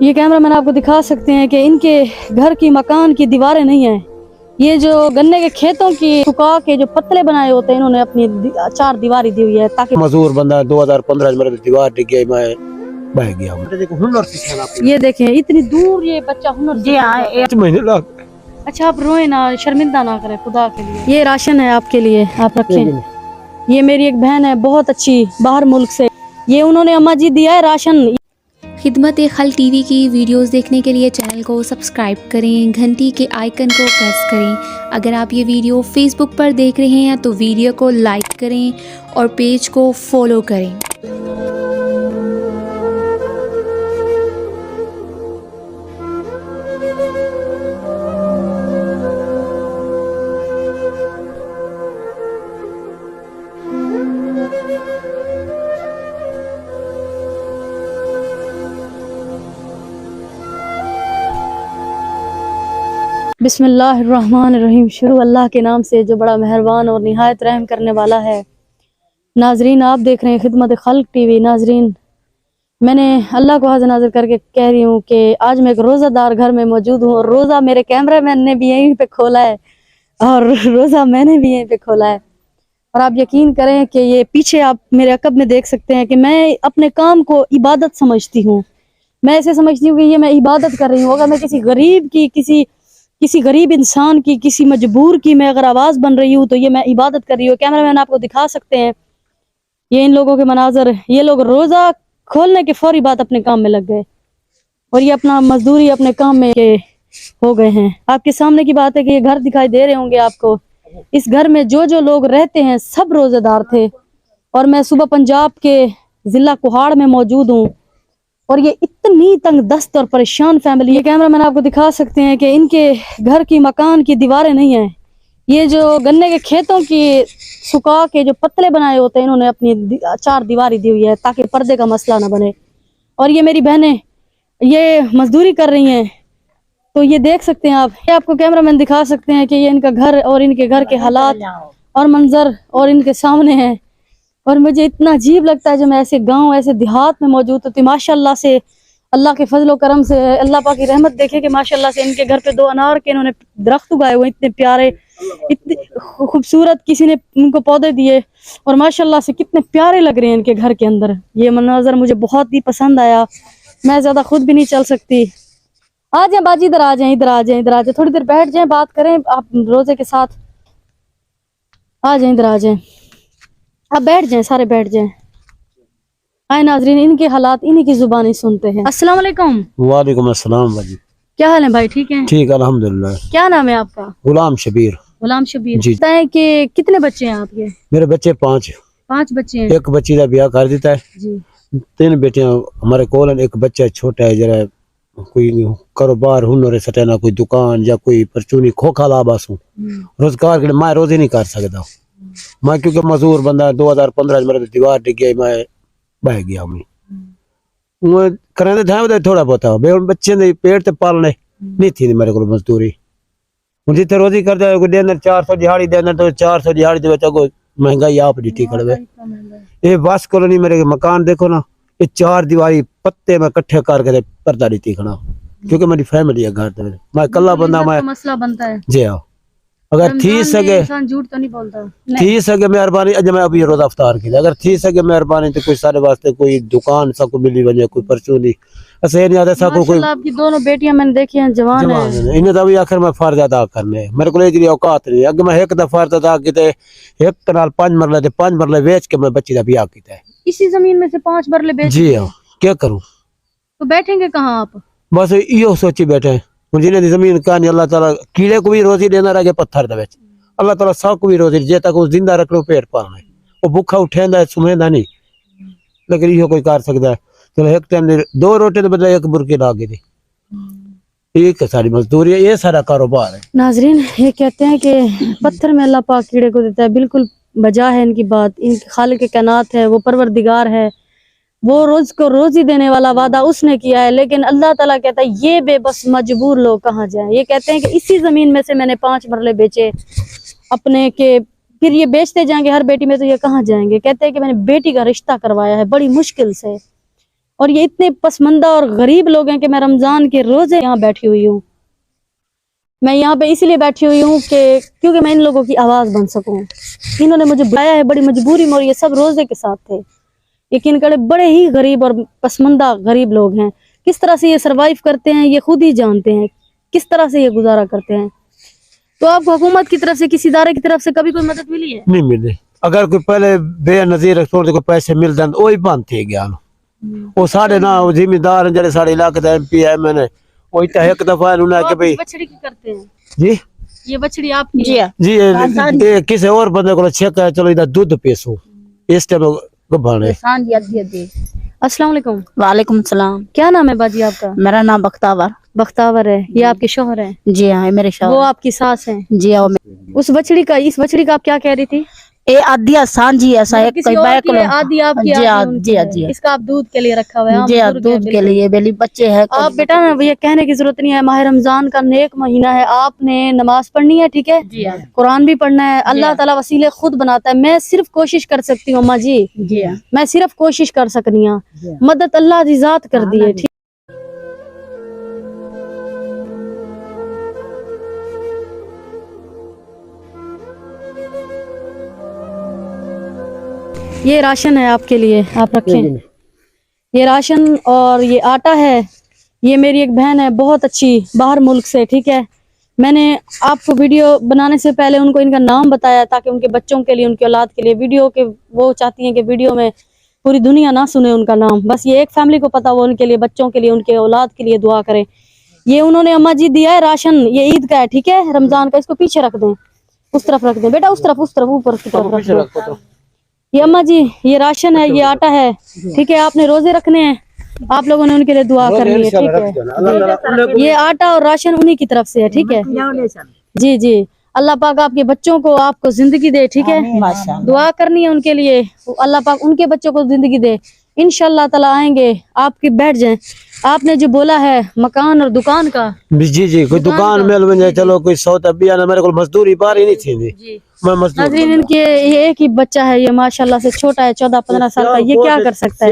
ये camera man आपको दिखा सकते हैं कि इनके घर की मकान की दीवारें नहीं हैं। ये जो गन्ने के खेतों की सुखा के जो पतले बनाए होते हैं इन्होंने अपनी चार दीवारी दी हुई है ताकि मजदूर बंदा 2015 में मेरे दीवार डिग गई, मैं बह गया। हुनर सीखा आपने। ये देखें इतनी दूर ये बच्चा हुनर जी हाँ, 5 महीने लग। अच्छा आप रोए ना, शर्मिंदा ना करें खुदा के लिए। ये राशन है आपके लिए, आप रखें। ये मेरी एक बहन है बहुत अच्छी बाहर मुल्क से, ये उन्होंने अम्मा जी दिया है राशन। खिदमत-ए-खल्क टीवी की वीडियोस देखने के लिए चैनल को सब्सक्राइब करें, घंटी के आइकन को प्रेस करें। अगर आप ये वीडियो फेसबुक पर देख रहे हैं तो वीडियो को लाइक करें और पेज को फॉलो करें। बिस्मिल्लाहिर्रहमानिर्रहीम। शुरू अल्लाह के नाम से जो बड़ा मेहरबान और निहायत रहम करने वाला है। नाजरीन आप देख रहे हैं खिदमत खल्क टीवी। नाजरीन मैंने अल्लाह को हाज़िर नाज़िर करके कह रही हूँ कि आज मैं एक रोज़ादार घर में मौजूद हूँ और रोज़ा मेरे कैमरामैन ने भी यहीं पे खोला है और रोज़ा मैंने भी यहीं पे खोला है। और आप यकीन करें कि ये पीछे आप मेरे अकब में देख सकते हैं कि मैं अपने काम को इबादत समझती हूँ। मैं ऐसे समझती हूँ कि ये मैं इबादत कर रही हूँ। अगर मैं किसी गरीब की किसी गरीब इंसान की किसी मजबूर की मैं अगर आवाज़ बन रही हूँ तो ये मैं इबादत कर रही हूँ। कैमरामैन आपको दिखा सकते हैं ये इन लोगों के मनाजर। ये लोग रोज़ा खोलने के फौरी बाद अपने काम में लग गए और ये अपना मजदूरी अपने काम में हो गए हैं। आपके सामने की बात है कि ये घर दिखाई दे रहे होंगे आपको। इस घर में जो जो लोग रहते हैं सब रोज़ेदार थे और मैं सुबह पंजाब के ज़िला कुहाड़ में मौजूद हूँ और ये इतनी तंग दस्त और परेशान फैमिली। ये कैमरा मैन आपको दिखा सकते हैं कि इनके घर की मकान की दीवारें नहीं हैं। ये जो गन्ने के खेतों की सुखा के जो पतले बनाए होते हैं इन्होंने अपनी चार दीवारी दी हुई है ताकि पर्दे का मसला ना बने। और ये मेरी बहनें ये मजदूरी कर रही हैं तो ये देख सकते हैं आप। ये आपको कैमरा मैन दिखा सकते हैं कि ये इनका घर और इनके घर के हालात और मंजर और इनके सामने हैं। और मुझे इतना अजीब लगता है जब मैं ऐसे गांव ऐसे देहात में मौजूद होती। माशाल्लाह से अल्लाह के फजल करम से अल्लाह पाक की रहमत देखे कि माशाल्लाह से इनके घर पे 2 अनार के इन्होंने दरख्त उगाए हुए इतने प्यारे इतने खूबसूरत। किसी ने उनको पौधे दिए और माशाल्लाह से कितने प्यारे लग रहे हैं इनके घर के अंदर। ये मंजर मुझे बहुत ही पसंद आया। मैं ज्यादा खुद भी नहीं चल सकती। आ जाए बाजी, इधर आ जाए, इधर आ जाए, इधर आ जाए, थोड़ी देर बैठ जाए, बात करें आप रोजे के साथ। आ जाए, इधर आ जाए, आप बैठ जाएं, सारे बैठ जाएं। आए नाजरीन इनके हालात इन्हीं की जुबानी सुनते हैं। अस्सलाम वालेकुम। वालेकुम अस्सलाम भाजी। क्या हाल है भाई? ठीक है। ठीक अल्हम्दुलिल्लाह। क्या नाम है आपका? गुलाम शबीर। गुलाम शबीर जी। बताएं कि कितने बच्चे हैं आपके? मेरे बच्चे 5 बच्चे हैं। एक बच्ची का ब्याह कर देता है जी। 3 बेटियां हमारे कोल। एक बच्चा छोटा है जरा कोई कारोबार हुनर सटेना कोई दुकान या कोई परचूनी खोखा ला बस रोजगार के मैं रोज ही नहीं कर सकता। मैं क्योंकि मजदूर बंदा 2015 में मेरे दीवार डिग गई, मैं बह गया। मैं करें थे थोड़ा बहुत बच्चे ने पेट ते पालने नहीं थी मेरे को मजदूरी। जिथे रोजी करता दिन 400 दिहाड़ी देना तो 400 दिहाड़ी दे अगो महंगाई आप डिटी खड़े। ये बस कॉलोनी मेरे मकान देखो ना, ये 4 दीवारी पत्ते में इकट्ठे करके पर्दा दी खड़ा क्योंकि मेरी फैमिली है घर में। मैं कल्ला बंदा मैं मसला बनता है। जी हाँ। अगर थी सके झूठ तो नहीं बोलता। थी सके मेहरबानी अज मैं अभी रोजा अफ्तार की अगर थी सके मेहरबानी तो कोई सारे वास्ते कोई दुकान सबको मिली वजे कोई परचूनी ऐसे नहीं आता सबको कोई। आपकी दोनों बेटियां मैंने देखी हैं, जवान है। इन्हें तो अभी आखिर में फर्ज अदा करने मेरे को इतनी औकात नहीं। अगर मैं एक दफा फर्ज अदा किते एक कनाल 5 मरले 5 मरले बेच के मैं बच्ची का ब्याह किया है। इसी जमीन में से 5 मरले बेच? जी हाँ। क्या करूं? तो बैठेंगे कहाँ आप? बस यो सोची बैठे जिन्हें जमीन कहानी अल्लाह ताला कीड़े को भी रोजी देना रह पत्थर दे अल्लाह ताला सबको भी रोजी जे तक जिंदा रख लो पेट पालना है। वो भूखा उठेंदा सुमेंदा नहीं लेकिन यो कोई कर सकता है। चलो एक टाइम 2 रोटी के बदले 1 बुरकी ला के दी एक सारी मजदूरी है। ये सारा कारोबार है। नाजरीन ये कहते हैं कि पत्थर में अल्लाह पाक कीड़े को देता है। बिल्कुल बजा है इनकी बात। इनके खालिक के कायनात है, वो परवरदिगार है, वो रोज को रोजी देने वाला वादा उसने किया है। लेकिन अल्लाह ताला कहता है ये बेबस मजबूर लोग कहाँ जाएं। ये कहते हैं कि इसी जमीन में से मैंने 5 मरले बेचे अपने के, फिर ये बेचते जाएंगे हर बेटी में तो ये कहाँ जाएंगे। कहते हैं कि मैंने बेटी का रिश्ता करवाया है बड़ी मुश्किल से اور یہ اتنے پسماندہ اور غریب لوگ ہیں کہ میں رمضان کے روزے یہاں بیٹھی ہوئی ہوں. میں یہاں پہ اسی لیے بیٹھی ہوئی ہوں کہ کیونکہ میں ان لوگوں کی آواز بن سکوں. انہوں نے مجھے بلایا ہے بڑی مجبوری میں، اور یہ سب روزے کے ساتھ تھے. یقین کرے بڑے ہی غریب اور پسماندہ غریب لوگ ہیں. کس طرح سے یہ سروائیو کرتے ہیں یہ خود ہی جانتے ہیں، کس طرح سے یہ گزارا کرتے ہیں. تو آپ کو حکومت کی طرف سے، کسی ادارے کی طرف سے کبھی کوئی مدد ملی ہے؟ نہیں ملے. اگر کوئی پہلے بے نظیر چھوڑ دے کوئی پیسے مل جان وہی بند تھے گیا. وہ ساڑھے نا ذمہ دار ہیں جڑے ساڑھے علاقے دا ایم پی ہے. میں نے وہی تا ایک دفعہ انہوں نے کہ بھئی بچڑی کی کرتے ہیں جی یہ بچڑی آپ کی؟ جی یہ کسی اور بندے کو چیک ہے، چلو ادھر دودھ پیسو اس ٹائم گبھانے. السلام علیکم. وعلیکم السلام. کیا نام ہے باجی آپ کا؟ میرا نام بختاور. بختاور ہے. یہ آپ کے شوہر ہیں؟ جی ہاں میرے شوہر. وہ آپ کی ساس ہیں؟ جی ہاں. اس بچڑی کا آپ کیا کہہ رہی تھی؟ اے آدھی آسان جی ایسا ایک کسی کوئی اور بیک کی لو. ہے، آدھی آپ کی، جی ہاں آدھی ان جی کی ہاں ہے. جی ہاں اس کا آپ دودھ کے لیے رکھا ہوا ہے؟ جی ہاں بزرگ ہے دودھ کے بالکل. لیے بیلی بچے ہے. آپ بیٹا یہ کہنے کی ضرورت نہیں ہے. ماہ رمضان کا نیک مہینہ ہے، آپ نے نماز پڑھنی ہے، ٹھیک ہے، جی ہاں قرآن بھی پڑھنا ہے. اللہ تعالیٰ وسیلے خود بناتا ہے. میں صرف کوشش کر سکتی ہوں اماں جی، جی ہاں میں صرف کوشش کر سکنی ہوں. مدد اللہ دی ذات کر دی ہے. ٹھیک یہ راشن ہے آپ کے لیے، آپ رکھیں. یہ راشن اور یہ آٹا ہے. یہ میری ایک بہن ہے بہت اچھی، باہر ملک سے، ٹھیک ہے. میں نے آپ کو ویڈیو بنانے سے پہلے ان کو ان کا نام بتایا تاکہ ان کے بچوں کے لیے، ان کی اولاد کے لیے ویڈیو کے وہ چاہتی ہیں کہ ویڈیو میں پوری دنیا نہ سنے ان کا نام، بس یہ ایک فیملی کو پتا، وہ ان کے لیے، بچوں کے لیے، ان کے اولاد کے لیے دعا کریں. یہ انہوں نے اماں جی دیا ہے راشن. یہ عید کا ہے، ٹھیک ہے، رمضان کا. اس کو پیچھے رکھ دیں، اس طرف رکھ دیں بیٹا، اس طرف اوپر کی طرف رکھ دیں. یہ اماں جی یہ راشن ہے، یہ آٹا ہے، ٹھیک ہے. آپ نے روزے رکھنے ہیں، آپ لوگوں نے ان کے لیے دعا کرنی ہے، ٹھیک ہے. یہ آٹا اور راشن انہی کی طرف سے ہے، ٹھیک ہے. جی جی اللہ پاک آپ کے بچوں کو، آپ کو زندگی دے، ٹھیک ہے. دعا کرنی ہے ان کے لیے، اللہ پاک ان کے بچوں کو زندگی دے. انشاءاللہ تعالی آئیں گے. آپ کی بیٹھ جائیں. آپ نے جو بولا ہے مکان اور دکان کا، جی جی کوئی دکان مل بن جائے، چلو کوئی سو تبیا نہ. میرے کو مزدوری بار ہی نہیں تھی. میں مزدور. ناظرین ان کے یہ ایک ہی بچہ ہے، یہ ماشاءاللہ سے چھوٹا ہے، 14-15 سال کا. یہ کیا کر سکتا ہے؟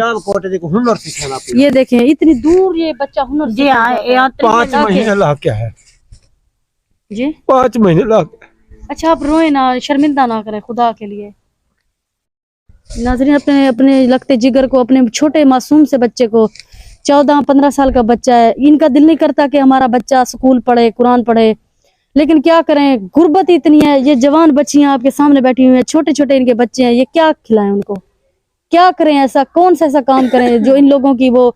یہ دیکھیں اتنی دور یہ بچہ ہنر جی ہاں. یہاں 5 مہینے لا کیا ہے جی 5 مہینے لا. اچھا آپ روئیں نہ، شرمندہ نہ کریں خدا کے لیے. ناظرین اپنے لگتے جگر کو، اپنے چھوٹے معصوم سے بچے کو، 14-15 سال کا بچہ ہے، ان کا دل نہیں کرتا کہ ہمارا بچہ سکول پڑھے، قرآن پڑھے، لیکن کیا کریں، غربت اتنی ہے. یہ جوان بچیاں آپ کے سامنے بیٹھی ہوئی ہیں، چھوٹے چھوٹے ان کے بچے ہیں. یہ کیا کھلائیں ان کو؟ کیا کریں؟ ایسا کون سا ایسا کام کریں جو ان لوگوں کی وہ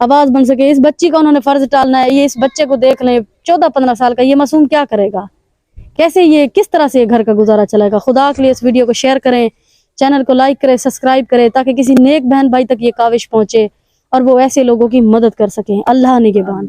آواز بن سکے؟ اس بچی کا انہوں نے فرض ٹالنا ہے. یہ اس بچے کو دیکھ لیں، 14-15 سال کا یہ معصوم کیا کرے گا؟ کیسے یہ کس طرح سے گھر کا گزارا چلے گا؟ خدا کے لیے اس ویڈیو کو شیئر کریں، چینل کو لائک کریں، سبسکرائب کریں، تاکہ کسی نیک بہن بھائی تک یہ کاوش پہنچے اور وہ ایسے لوگوں کی مدد کر سکیں. اللہ نگہبان.